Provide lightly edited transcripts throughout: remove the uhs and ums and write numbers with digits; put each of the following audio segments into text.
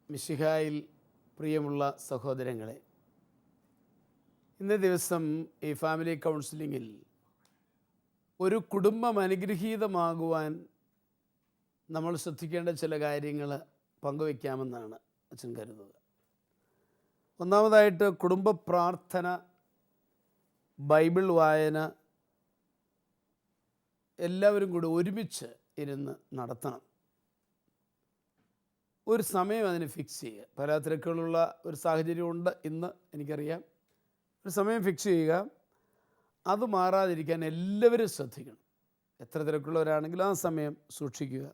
മിശിഹായിൽ പ്രിയമുള്ള സഹോദരങ്ങളെ, ഇന്നേ ദിവസം ഈ ഫാമിലി കൗൺസിലിങ്ങിൽ ഒരു കുടുംബം അനുഗ്രഹീതമാകുവാൻ നമ്മൾ ശ്രദ്ധിക്കേണ്ട ചില കാര്യങ്ങൾ പങ്കുവയ്ക്കാമെന്നാണ് അച്ഛൻ കരുതുന്നത്. ഒന്നാമതായിട്ട് കുടുംബ പ്രാർത്ഥന, ബൈബിൾ വായന എല്ലാവരും കൂടി ഒരുമിച്ച് ഇരുന്ന് നടത്തണം. ഒരു സമയം അതിന് ഫിക്സ് ചെയ്യുക. പല തിരക്കുകളുള്ള ഒരു സാഹചര്യമുണ്ട് ഇന്ന്, എനിക്കറിയാം. ഒരു സമയം ഫിക്സ് ചെയ്യുക. അത് മാറാതിരിക്കാൻ എല്ലാവരും ശ്രദ്ധിക്കണം. എത്ര തിരക്കുള്ളവരാണെങ്കിലും ആ സമയം സൂക്ഷിക്കുക.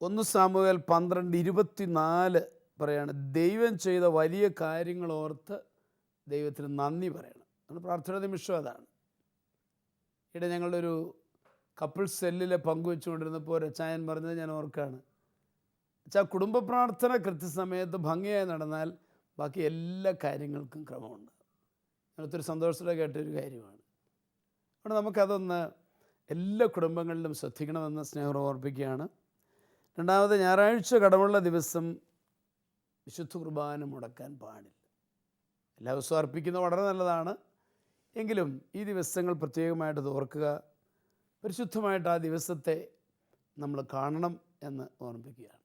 1 സാമുവേൽ 12:24 പറയാണ്, ദൈവം ചെയ്ത വലിയ കാര്യങ്ങളോർത്ത് ദൈവത്തിന് നന്ദി പറയണം. അത് പ്രാർത്ഥന നിമിഷം അതാണ്. ഇവിടെ ഞങ്ങളുടെ ഒരു കപ്പിൾ സെല്ലിൽ പങ്കുവെച്ചുകൊണ്ടിരുന്നപ്പോൾ രച്ചായൻ പറഞ്ഞത് ഞാൻ ഓർക്കുകയാണ്. വെച്ചാൽ കുടുംബ പ്രാർത്ഥന കൃത്യസമയത്ത് ഭംഗിയായി നടന്നാൽ ബാക്കി എല്ലാ കാര്യങ്ങൾക്കും ക്രമമുണ്ട്. ഒത്തിരി സന്തോഷത്തോടെ കേട്ടൊരു കാര്യമാണ്. അവിടെ നമുക്കതൊന്ന് എല്ലാ കുടുംബങ്ങളിലും ശ്രദ്ധിക്കണമെന്ന് സ്നേഹം ഓർപ്പിക്കുകയാണ്. രണ്ടാമത്, ഞായറാഴ്ച കടമുള്ള ദിവസം വിശുദ്ധ കുർബാന മുടക്കാൻ പാടില്ല. എല്ലാ ദിവസവും അർപ്പിക്കുന്നത് വളരെ നല്ലതാണ്. എങ്കിലും ഈ ദിവസങ്ങൾ പ്രത്യേകമായിട്ട് ഓർക്കുക. പരിശുദ്ധമായിട്ട് ആ ദിവസത്തെ നമ്മൾ കാണണം എന്ന് ഓർമ്മിപ്പിക്കുകയാണ്.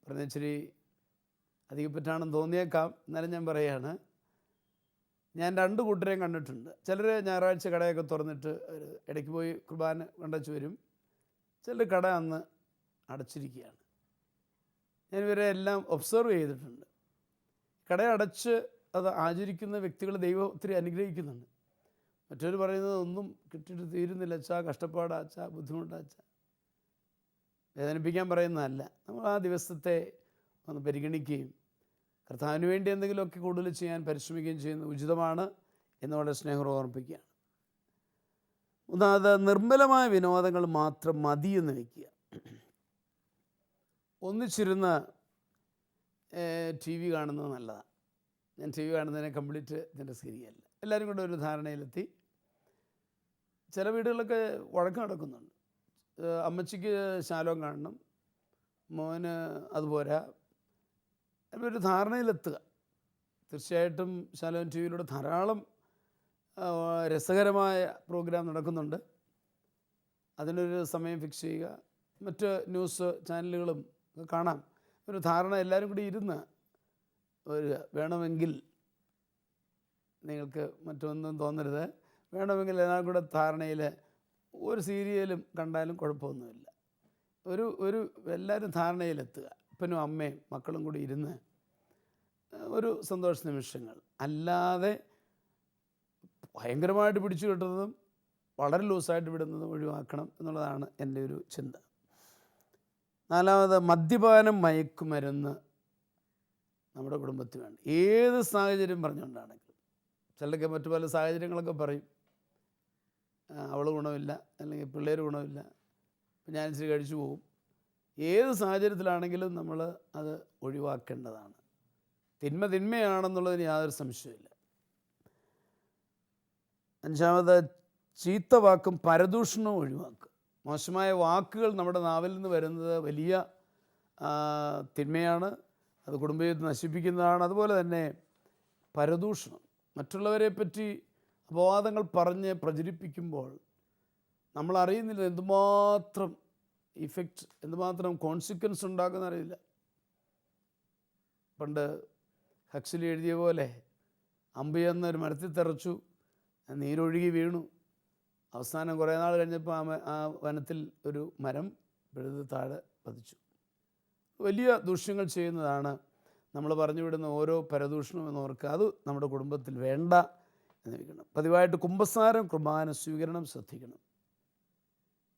പറഞ്ഞ ഇച്ചിരി അധികപ്പറ്റാണെന്ന് തോന്നിയേക്കാം, എന്നാലും ഞാൻ പറയുകയാണ്. ഞാൻ 2 കൂട്ടരെയും കണ്ടിട്ടുണ്ട്. ചിലർ ഞായറാഴ്ച കടയൊക്കെ തുറന്നിട്ട് ഇടയ്ക്ക് പോയി കുർബാന കണ്ടച്ചു വരും. ചിലർ കട അന്ന് അടച്ചിരിക്കുകയാണ്. ഞാൻ ഇവരെ എല്ലാം ഒബ്സർവ് ചെയ്തിട്ടുണ്ട്. കട അടച്ച് അത് ആചരിക്കുന്ന വ്യക്തികൾ ദൈവം ഒത്തിരി അനുഗ്രഹിക്കുന്നുണ്ട്. മറ്റൊരു പറയുന്നത് ഒന്നും കിട്ടിയിട്ട് തീരുന്നില്ല അച്ഛാ, കഷ്ടപ്പാടാച്ചാ, ബുദ്ധിമുട്ടാച്ചാ. വേദനിപ്പിക്കാൻ പറയുന്നതല്ല. നമ്മൾ ആ ദിവസത്തെ ഒന്ന് പരിഗണിക്കുകയും കർത്താവിന് വേണ്ടി എന്തെങ്കിലുമൊക്കെ കൂടുതൽ ചെയ്യാൻ പരിശ്രമിക്കുകയും ചെയ്യുന്നത് ഉചിതമാണ് എന്ന് വളരെ സ്നേഹം ഓർമ്മിപ്പിക്കുകയാണ്. ഒന്നാമത്, നിർമ്മലമായ വിനോദങ്ങൾ മാത്രം മതി എന്ന് വയ്ക്കുക. ഒന്നിച്ചിരുന്ന് TV കാണുന്നത് നല്ലതാണ്. ഞാൻ TV കാണുന്നതിനെ കംപ്ലീറ്റ് ഇതിൻ്റെ ശരിയല്ല. എല്ലാവരും കൂടെ ഒരു ധാരണയിലെത്തി. ചില വീടുകളിലൊക്കെ വഴക്ക് നടക്കുന്നുണ്ട്. അമ്മച്ചിക്ക് ശാലോം കാണണം, മോന് അതുപോരാ. ഒരു ധാരണയിലെത്തുക. തീർച്ചയായിട്ടും ശാലോം TV ധാരാളം രസകരമായ പ്രോഗ്രാം നടക്കുന്നുണ്ട്. അതിനൊരു സമയം ഫിക്സ് ചെയ്യുക. മറ്റ് ന്യൂസ് ചാനലുകളും കാണാം. ഒരു ധാരണ എല്ലാവരും കൂടി ഇരുന്ന് വേണമെങ്കിൽ, നിങ്ങൾക്ക് മറ്റൊന്നും തോന്നരുത്, വേണമെങ്കിൽ എല്ലാവരും കൂടെ ധാരണയിൽ ഒരു സീരിയലും കണ്ടാലും കുഴപ്പമൊന്നുമില്ല. എല്ലാവരും ധാരണയിലെത്തുക. അപ്പനും അമ്മയും മക്കളും കൂടി ഇരുന്ന് ഒരു സന്തോഷ നിമിഷങ്ങൾ. അല്ലാതെ ഭയങ്കരമായിട്ട് പിടിച്ചു കിട്ടുന്നതും വളരെ ലൂസായിട്ട് വിടുന്നതും ഒഴിവാക്കണം എന്നുള്ളതാണ് എൻ്റെ ഒരു ചിന്ത. 4, മദ്യപാനം, മയക്കുമരുന്ന് നമ്മുടെ കുടുംബത്തിൽ വേണ്ട. ഏത് സാഹചര്യം പറഞ്ഞുകൊണ്ടാണെങ്കിലും. ചിലർക്ക് മറ്റു പല സാഹചര്യങ്ങളൊക്കെ പറയും, അവൾ ഗുണമില്ല, അല്ലെങ്കിൽ പിള്ളേർ ഗുണമില്ല, ഇപ്പം ഞാൻ ഇച്ചിരി കഴിച്ചു പോകും. ഏത് സാഹചര്യത്തിലാണെങ്കിലും നമ്മൾ അത് ഒഴിവാക്കേണ്ടതാണ്. തിന്മയാണെന്നുള്ളതിന് യാതൊരു സംശയമില്ല. 5, ചീത്ത വാക്കും പരദൂഷണവും ഒഴിവാക്കുക. മോശമായ വാക്കുകൾ നമ്മുടെ നാവിൽ നിന്ന് വരുന്നത് വലിയ തിന്മയാണ്. അത് കുടുംബജീവിതത്തെ നശിപ്പിക്കുന്നതാണ്. അതുപോലെ തന്നെ പരദൂഷണം, മറ്റുള്ളവരെ പറ്റി അപവാദങ്ങൾ പറഞ്ഞ് പ്രചരിപ്പിക്കുമ്പോൾ നമ്മൾ അറിയുന്നില്ല എന്തുമാത്രം ഇഫക്റ്റ്, എന്തുമാത്രം കോൺസിക്വൻസ് ഉണ്ടാക്കുന്ന അറിയില്ല. പണ്ട് ഹക്സ്ലി എഴുതിയ പോലെ, അമ്പെന്നൊരു മരത്തിൽ തെറച്ചു, നീരൊഴുകി വീണു. അവസാനം കുറേ നാൾ കഴിഞ്ഞപ്പോൾ ആ വനത്തിൽ ഒരു മരം പിഴുത് താഴെ പതിച്ചു. വലിയ ദൂഷ്യങ്ങൾ ചെയ്യുന്നതാണ് നമ്മൾ പറഞ്ഞു വിടുന്ന ഓരോ പരദൂഷണം എന്ന് ഓർക്കുക. അത് നമ്മുടെ കുടുംബത്തിൽ വേണ്ട എന്നിരിക്കണം. പതിവായിട്ട് കുമ്പസാരം, കുർബാന സ്വീകരണം ശ്രദ്ധിക്കണം.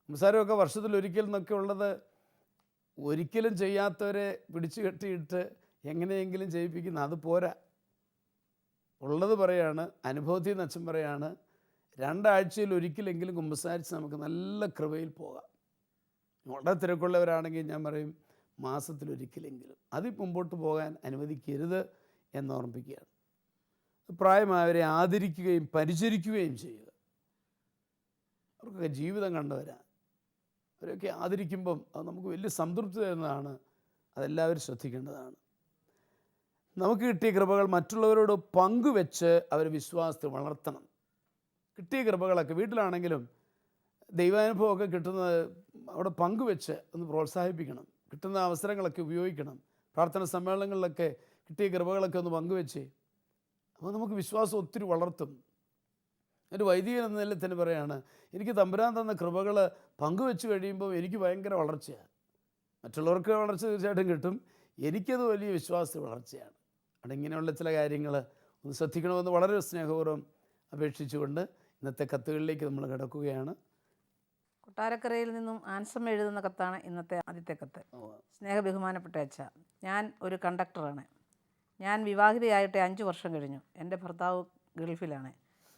കുമ്പസാരമൊക്കെ വർഷത്തിലൊരിക്കൽ എന്നൊക്കെ ഉള്ളത് ഒരിക്കലും ചെയ്യാത്തവരെ പിടിച്ചു കെട്ടിയിട്ട് എങ്ങനെയെങ്കിലും ചെയ്യിപ്പിക്കുന്ന അത് പോരാ. ഉള്ളത് പറയാണ്, അനുഭവത്തിൽ നിന്ന് അച്ഛൻ പറയാണ്, 2 ആഴ്ചയിൽ ഒരിക്കലെങ്കിലും കുമ്പസാരിച്ച് നമുക്ക് നല്ല കൃപയിൽ പോകാം. വളരെ തിരക്കുള്ളവരാണെങ്കിൽ ഞാൻ പറയും മാസത്തിലൊരിക്കലെങ്കിലും. അതിൽ മുമ്പോട്ട് പോകാൻ അനുവദിക്കരുത് എന്നോർമ്മിപ്പിക്കുകയാണ്. പ്രായമായവരെ ആദരിക്കുകയും പരിചരിക്കുകയും ചെയ്യുക. അവർക്കൊക്കെ ജീവിതം കണ്ടവരാണ്. അവരൊക്കെ ആദരിക്കുമ്പം അത് നമുക്ക് വലിയ സംതൃപ്തി തരുന്നതാണ്. അതെല്ലാവരും ശ്രദ്ധിക്കേണ്ടതാണ്. നമുക്ക് കിട്ടിയ കൃപകൾ മറ്റുള്ളവരോട് പങ്കുവെച്ച് അവർ വിശ്വാസത്തെ വളർത്തണം. കിട്ടിയ കൃപകളൊക്കെ വീട്ടിലാണെങ്കിലും ദൈവാനുഭവമൊക്കെ കിട്ടുന്നത് അവിടെ പങ്കുവെച്ച് ഒന്ന് പ്രോത്സാഹിപ്പിക്കണം. കിട്ടുന്ന അവസരങ്ങളൊക്കെ ഉപയോഗിക്കണം. പ്രാർത്ഥന സമ്മേളനങ്ങളിലൊക്കെ കിട്ടിയ കൃപകളൊക്കെ ഒന്ന് പങ്കുവെച്ച്, അപ്പോൾ നമുക്ക് വിശ്വാസം ഒത്തിരി വളർത്തും. ഒരു വൈദികൻ എന്ന നിലയിൽ തന്നെ പറയുകയാണ്, എനിക്ക് തമ്പുരാൻ തന്ന കൃപകൾ പങ്കുവെച്ച് കഴിയുമ്പോൾ എനിക്ക് ഭയങ്കര വളർച്ചയാണ്. മറ്റുള്ളവർക്ക് വളർച്ച തീർച്ചയായിട്ടും കിട്ടും, എനിക്കത് വലിയ വിശ്വാസ വളർച്ചയാണ്. അവിടെ ഇങ്ങനെയുള്ള ചില കാര്യങ്ങൾ ഒന്ന് ശ്രദ്ധിക്കണമെന്ന് വളരെ സ്നേഹപൂർവ്വം അപേക്ഷിച്ചുകൊണ്ട് ഇന്നത്തെ കത്തുകളിലേക്ക് നമ്മൾ കിടക്കുകയാണ്. കൊട്ടാരക്കരയിൽ നിന്നും ആൻസം എഴുതുന്ന കത്താണ് ഇന്നത്തെ ആദ്യത്തെ കത്ത്. സ്നേഹബഹുമാനപ്പെട്ട അച്ഛ, ഞാൻ ഒരു കണ്ടക്ടറാണ്. ഞാൻ വിവാഹിതയായിട്ട് 5 വർഷം കഴിഞ്ഞു. എൻ്റെ ഭർത്താവ് ഗൾഫിലാണ്.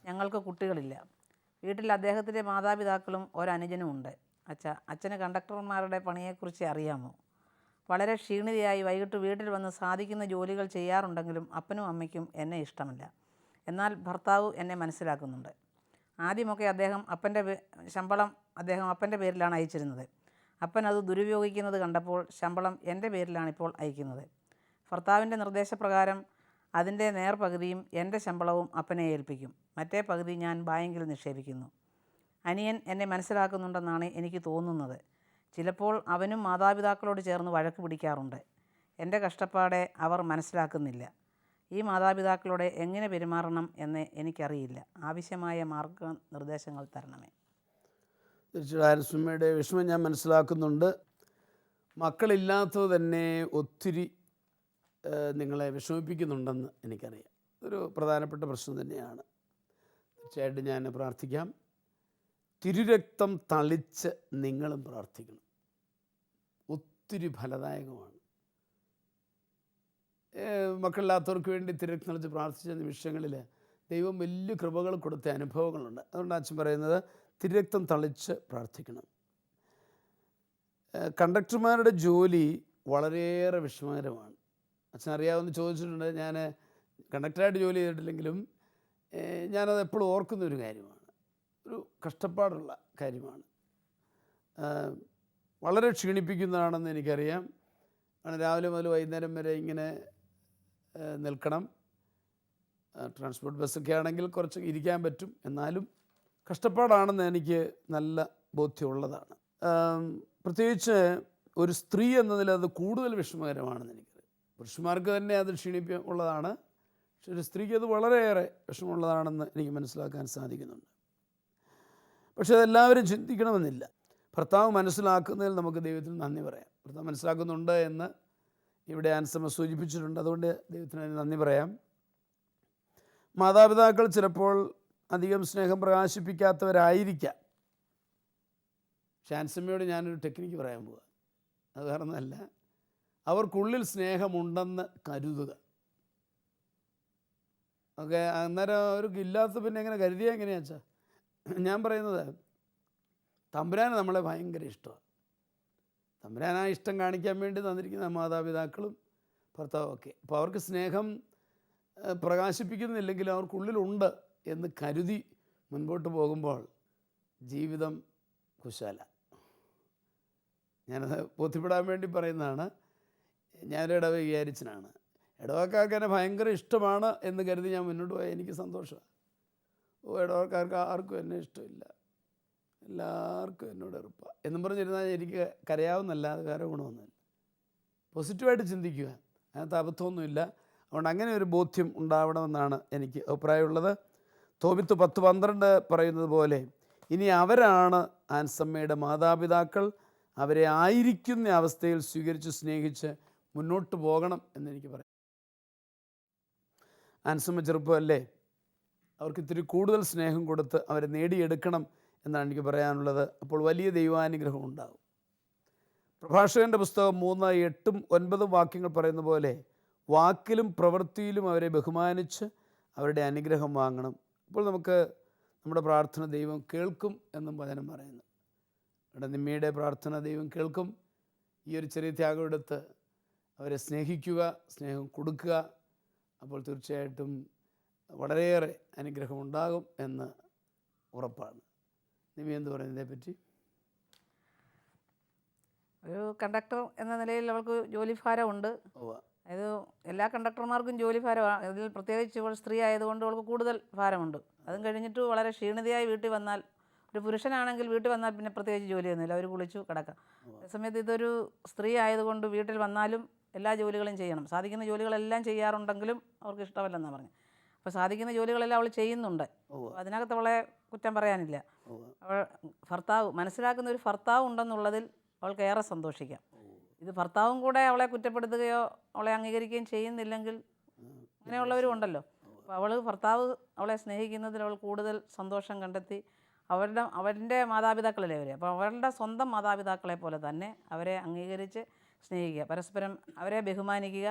ഞങ്ങൾക്ക് കുട്ടികളില്ല. വീട്ടിൽ അദ്ദേഹത്തിൻ്റെ മാതാപിതാക്കളും ഒരനുജനും ഉണ്ട്. അച്ഛന് കണ്ടക്ടർമാരുടെ പണിയെക്കുറിച്ച് അറിയാമോ? വളരെ ക്ഷീണിതയായി വൈകിട്ട് വീട്ടിൽ വന്ന് സാധിക്കുന്ന ജോലികൾ ചെയ്യാറുണ്ടെങ്കിലും അപ്പനും അമ്മയ്ക്കും എന്നെ ഇഷ്ടമല്ല. എന്നാൽ ഭർത്താവ് എന്നെ മനസ്സിലാക്കുന്നുണ്ട്. ആദ്യമൊക്കെ ശമ്പളം അപ്പൻ്റെ പേരിലാണ് അയച്ചിരുന്നത്. അപ്പൻ അത് ദുരുപയോഗിക്കുന്നത് കണ്ടപ്പോൾ ശമ്പളം എൻ്റെ പേരിലാണിപ്പോൾ അയക്കുന്നത്. ഭർത്താവിൻ്റെ നിർദ്ദേശപ്രകാരം അതിൻ്റെ നേർപകുതിയും എൻ്റെ ശമ്പളവും അപ്പനെ ഏൽപ്പിക്കും. മറ്റേ പകുതി ഞാൻ ബാങ്കിൽ നിക്ഷേപിക്കുന്നു. അനിയൻ എന്നെ മനസ്സിലാക്കുന്നുണ്ടെന്നാണ് എനിക്ക് തോന്നുന്നത്. ചിലപ്പോൾ അവനും മാതാപിതാക്കളോട് ചേർന്ന് വഴക്ക് പിടിക്കാറുണ്ട്. എൻ്റെ കഷ്ടപ്പാടെ അവർ മനസ്സിലാക്കുന്നില്ല. ഈ മാതാപിതാക്കളോട് എങ്ങനെ പെരുമാറണം എന്ന് എനിക്കറിയില്ല. ആവശ്യമായ മാർഗനിർദ്ദേശങ്ങൾ തരണമേ. തീർച്ചയായും ആൻസുമ്മയുടെ വിഷമം ഞാൻ മനസ്സിലാക്കുന്നുണ്ട്. മക്കളില്ലാത്തത് തന്നെ ഒത്തിരി നിങ്ങളെ വിഷമിപ്പിക്കുന്നുണ്ടെന്ന് എനിക്കറിയാം. ഒരു പ്രധാനപ്പെട്ട പ്രശ്നം തന്നെയാണ്. തീർച്ചയായിട്ടും ഞാൻ പ്രാർത്ഥിക്കാം. തിരുരക്തം തളിച്ച് നിങ്ങളും പ്രാർത്ഥിക്കണം. ഒത്തിരി ഫലദായകമാണ്. മക്കളില്ലാത്തവർക്ക് വേണ്ടി തിരുരക്തം തളിച്ച് പ്രാർത്ഥിച്ച നിമിഷങ്ങളിൽ ദൈവം വലിയ കൃപകൾ കൊടുത്ത അനുഭവങ്ങളുണ്ട്. അതുകൊണ്ട് അച്ഛൻ പറയുന്നത് തിരുരക്തം തളിച്ച് പ്രാർത്ഥിക്കണം. കണ്ടക്ടർമാരുടെ ജോലി വളരെയേറെ വിഷമകരമാണ്. അച്ഛൻ അറിയാവുന്ന ചോദിച്ചിട്ടുണ്ട്. ഞാൻ കണ്ടക്ടറായിട്ട് ജോലി ചെയ്തിട്ടില്ലെങ്കിലും ഞാനത് എപ്പോഴും ഓർക്കുന്നൊരു കാര്യമാണ്. ഒരു കഷ്ടപ്പാടുള്ള കാര്യമാണ്. വളരെ ക്ഷീണിപ്പിക്കുന്നതാണെന്ന് എനിക്കറിയാം. കാരണം രാവിലെ മുതൽ വൈകുന്നേരം വരെ ഇങ്ങനെ നിൽക്കണം. ട്രാൻസ്പോർട്ട് ബസ്സൊക്കെ ആണെങ്കിൽ കുറച്ച് ഇരിക്കാൻ പറ്റും, എന്നാലും കഷ്ടപ്പാടാണെന്ന് എനിക്ക് നല്ല ബോധ്യമുള്ളതാണ്. പ്രത്യേകിച്ച് ഒരു സ്ത്രീ എന്നതിൽ അത് കൂടുതൽ വിഷമകരമാണെന്ന് എനിക്കറിയാം. പുരുഷന്മാർക്ക് തന്നെ അത് ഉള്ളതാണ്, പക്ഷെ ഒരു സ്ത്രീക്ക് അത് വളരെയേറെ വിഷമമുള്ളതാണെന്ന് എനിക്ക് മനസ്സിലാക്കാൻ സാധിക്കുന്നുണ്ട്. പക്ഷെ അതെല്ലാവരും ചിന്തിക്കണമെന്നില്ല. ഭർത്താവ് മനസ്സിലാക്കുന്നതിൽ നമുക്ക് ദൈവത്തിന് നന്ദി പറയാം. ഭർത്താവ് മനസ്സിലാക്കുന്നുണ്ട് എന്ന് ഇവിടെ ആൻസമ്മ സൂചിപ്പിച്ചിട്ടുണ്ട്. അതുകൊണ്ട് ദൈവത്തിന് നന്ദി പറയാം. മാതാപിതാക്കൾ ചിലപ്പോൾ അധികം സ്നേഹം പ്രകാശിപ്പിക്കാത്തവരായിരിക്കാം. പക്ഷെ ആൻസമ്മയോട് ഞാനൊരു ടെക്നിക്ക് പറയാൻ പോവുക. അത് വേറെ ഒന്നുമല്ല, അവർക്കുള്ളിൽ സ്നേഹമുണ്ടെന്ന് കരുതുക. ഓക്കെ, അന്നേരം അവർക്ക് ഇല്ലാത്ത പിന്നെ എങ്ങനെ കരുതിയാൽ എങ്ങനെയാ വെച്ചാൽ, ഞാൻ പറയുന്നത് തമ്പുരാന് നമ്മളെ ഭയങ്കര ഇഷ്ടമാണ്. തമ്പുരാൻ ആ ഇഷ്ടം കാണിക്കാൻ വേണ്ടി തന്നിരിക്കുന്ന മാതാപിതാക്കളും ഭർത്താവും ഒക്കെ. അപ്പോൾ അവർക്ക് സ്നേഹം പ്രകാശിപ്പിക്കുന്നില്ലെങ്കിൽ അവർക്കുള്ളിലുണ്ട് എന്ന് കരുതി മുൻപോട്ട് പോകുമ്പോൾ ജീവിതം കുശാല. ഞാനത് ബോധ്യപ്പെടാൻ വേണ്ടി പറയുന്നതാണ്. ഞാനൊരു ഇടവ വിചാരിച്ചനാണ്. ഇടവക്കാർക്ക് എന്നെ ഭയങ്കര ഇഷ്ടമാണ് എന്ന് കരുതി ഞാൻ മുന്നോട്ട് പോയാൽ എനിക്ക് സന്തോഷമാണ്. ഇടവക്കാർക്ക് ആർക്കും എന്നെ ഇഷ്ടമില്ല, എല്ലാവർക്കും എന്നോട് എറുപ്പാണ് എന്നും പറഞ്ഞിരുന്നാൽ എനിക്ക് കരയാവുന്നല്ലാതെ വേറെ ഗുണമൊന്നുമില്ല. പോസിറ്റീവായിട്ട് ചിന്തിക്കുക, അതിനകത്ത് അബദ്ധമൊന്നുമില്ല. അതുകൊണ്ട് അങ്ങനെ ഒരു ബോധ്യം ഉണ്ടാവണമെന്നാണ് എനിക്ക് അഭിപ്രായമുള്ളത്. തോബിത്ത് 10:12 പറയുന്നത് പോലെ ഇനി അവരാണ് ആൻസമ്മയുടെ മാതാപിതാക്കൾ. അവരെ ആയിരിക്കുന്ന അവസ്ഥയിൽ സ്വീകരിച്ച് സ്നേഹിച്ച് മുന്നോട്ട് പോകണം എന്നെനിക്ക് പറയാം. ആൻസമ്മ ചെറുപ്പമല്ലേ, അവർക്ക് ഇത്തിരി കൂടുതൽ സ്നേഹം കൊടുത്ത് അവരെ നേടിയെടുക്കണം എന്നാണ് എനിക്ക് പറയാനുള്ളത്. അപ്പോൾ വലിയ ദൈവാനുഗ്രഹം ഉണ്ടാകും. പ്രഭാഷകൻ്റെ പുസ്തകം 3:8-9 വാക്യങ്ങൾ പറയുന്ന പോലെ വാക്കിലും പ്രവൃത്തിയിലും അവരെ ബഹുമാനിച്ച് അവരുടെ അനുഗ്രഹം വാങ്ങണം. അപ്പോൾ നമുക്ക് നമ്മുടെ പ്രാർത്ഥന ദൈവം കേൾക്കും എന്നും വചനം പറയുന്നു. അവിടെ നിമ്മയുടെ പ്രാർത്ഥന ദൈവം കേൾക്കും. ഈ ഒരു ചെറിയ ത്യാഗം എടുത്ത് അവരെ സ്നേഹിക്കുക, സ്നേഹം കൊടുക്കുക. അപ്പോൾ തീർച്ചയായിട്ടും വളരെയേറെ അനുഗ്രഹം ഉണ്ടാകും എന്ന് ഉറപ്പാണ്. നിമ്മ എന്ത് പറയുന്നത് ഇതിനെപ്പറ്റി? ഒരു കണ്ടക്ടർ എന്ന നിലയിൽ അവൾക്ക് ജോലിഭാരമുണ്ട്. ഉവ്വ്. അതായത് എല്ലാ കണ്ടക്ടർമാർക്കും ജോലി ഭാരമാണ്. അതിൽ പ്രത്യേകിച്ച് ഇവൾ സ്ത്രീ ആയതുകൊണ്ട് അവൾക്ക് കൂടുതൽ ഭാരമുണ്ട്. അതും കഴിഞ്ഞിട്ട് വളരെ ക്ഷീണിതയായി വീട്ടിൽ വന്നാൽ, ഒരു പുരുഷനാണെങ്കിൽ വീട്ടിൽ വന്നാൽ പിന്നെ പ്രത്യേകിച്ച് ജോലിയൊന്നുമില്ല, അവർ കുളിച്ചു കിടക്കാം. അതേസമയത്ത് ഇതൊരു സ്ത്രീ ആയതുകൊണ്ട് വീട്ടിൽ വന്നാലും എല്ലാ ജോലികളും ചെയ്യണം. സാധിക്കുന്ന ജോലികളെല്ലാം ചെയ്യാറുണ്ടെങ്കിലും അവർക്ക് ഇഷ്ടമല്ലെന്നാണ് പറഞ്ഞത്. അപ്പോൾ സാധിക്കുന്ന ജോലികളെല്ലാം അവൾ ചെയ്യുന്നുണ്ട്. അതിനകത്ത് അവളെ കുറ്റം പറയാനില്ല. അവൾ മനസ്സിലാക്കുന്ന ഒരു ഭർത്താവ് ഉണ്ടെന്നുള്ളതിൽ അവൾക്ക് ഏറെ സന്തോഷിക്കാം. ഇത് ഭർത്താവും കൂടെ അവളെ കുറ്റപ്പെടുത്തുകയോ അവളെ അംഗീകരിക്കുകയും ചെയ്യുന്നില്ലെങ്കിൽ അങ്ങനെയുള്ളവരും ഉണ്ടല്ലോ. അപ്പോൾ ഭർത്താവ് അവളെ സ്നേഹിക്കുന്നതിൽ അവൾ കൂടുതൽ സന്തോഷം കണ്ടെത്തി. അവരുടെ മാതാപിതാക്കളല്ലേ അവർ, അപ്പോൾ അവരുടെ സ്വന്തം മാതാപിതാക്കളെ പോലെ തന്നെ അവരെ അംഗീകരിച്ച് സ്നേഹിക്കുക, പരസ്പരം അവരെ ബഹുമാനിക്കുക,